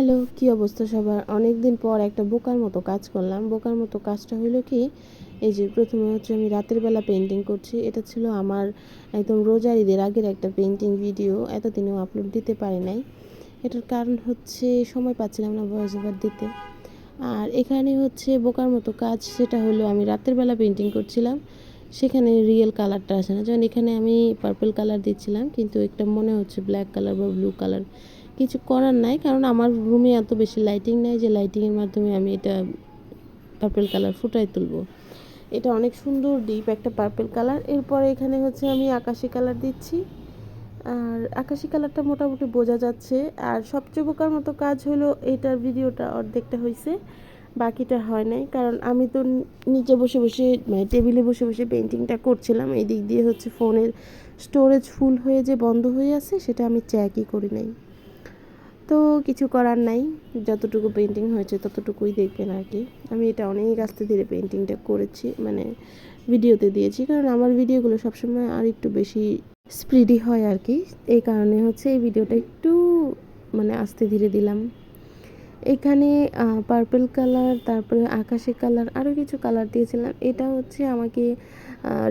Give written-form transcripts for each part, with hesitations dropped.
Hello, কি অবস্থা সবার? অনেকদিন পর একটা বোকার মতো কাজ করলাম। বোকার মতো কাজটা হইলো কি, এই যে প্রথমে হচ্ছে আমি রাতের বেলা পেইন্টিং করছি। এটা ছিল আমার একদম রোজার ঈদের আগের একটা পেইন্টিং ভিডিও। এতদিনেও আপলোড দিতে পারি নাই। এটার কারণ হচ্ছে সময় পাচ্ছিলাম না ভয়েস ওভার দিতে। আর এখানে হচ্ছে বোকার মতো কাজ, সেটা হলো আমি রাতের বেলা পেইন্টিং করছিলাম, সেখানে রিয়েল কালারটা আসে না। যেমন এখানে আমি পার্পল কালার দিচ্ছিলাম, কিন্তু একটা মনে হচ্ছে ব্ল্যাক কালার বা ব্লু কালার। কিছু করার নাই, কারণ আমার রুমে এত বেশি লাইটিং নাই যে লাইটিংয়ের মাধ্যমে আমি এটা পার্পল কালার ফুটাই তুলব। এটা অনেক সুন্দর ডিপ একটা পার্পল কালার। এরপরে এখানে হচ্ছে আমি আকাশি কালার দিচ্ছি, আর আকাশি কালারটা মোটামুটি বোঝা যাচ্ছে। আর সবচেয়ে বোকার মতো কাজ হলো এইটার ভিডিওটা অর্ধেকটা হয়েছে, বাকিটা হয় নাই, কারণ আমি তো নিচে বসে বসে মানে টেবিলে বসে বসে পেন্টিংটা করছিলাম। এই দিক দিয়ে হচ্ছে ফোনের স্টোরেজ ফুল হয়ে যে বন্ধ হয়ে আছে, সেটা আমি চেকই করি নাই। তো কিছু করার নাই, যতটুকু পেন্টিং হয়েছে ততটুকুই দেখবেন আর কি। আমি এটা অনেক আস্তে ধীরে পেন্টিংটা করেছি, মানে ভিডিওতে দিয়েছি, কারণ আমার ভিডিওগুলো সবসময় আর একটু বেশি স্পিডি হয় আর কি। এই কারণে হচ্ছে এই ভিডিওটা একটু মানে আস্তে ধীরে দিলাম। এখানে পার্পল কালার, তারপরে আকাশি কালার, আরও কিছু কালার দিয়েছিলাম। এটা হচ্ছে আমাকে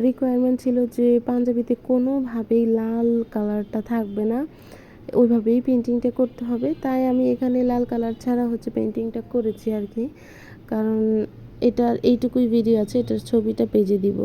রিকোয়ারমেন্ট ছিল যে পাঞ্জাবিতে কোনোভাবেই লাল কালারটা থাকবে না, ওইভাবেই পেন্টিংটা করতে হবে। তাই আমি এখানে লাল কালার ছাড়া হচ্ছে পেন্টিংটা করেছি আর কি। কারণ এটার এইটুকুই ভিডিও আছে, এটার ছবিটা পেজে দিব।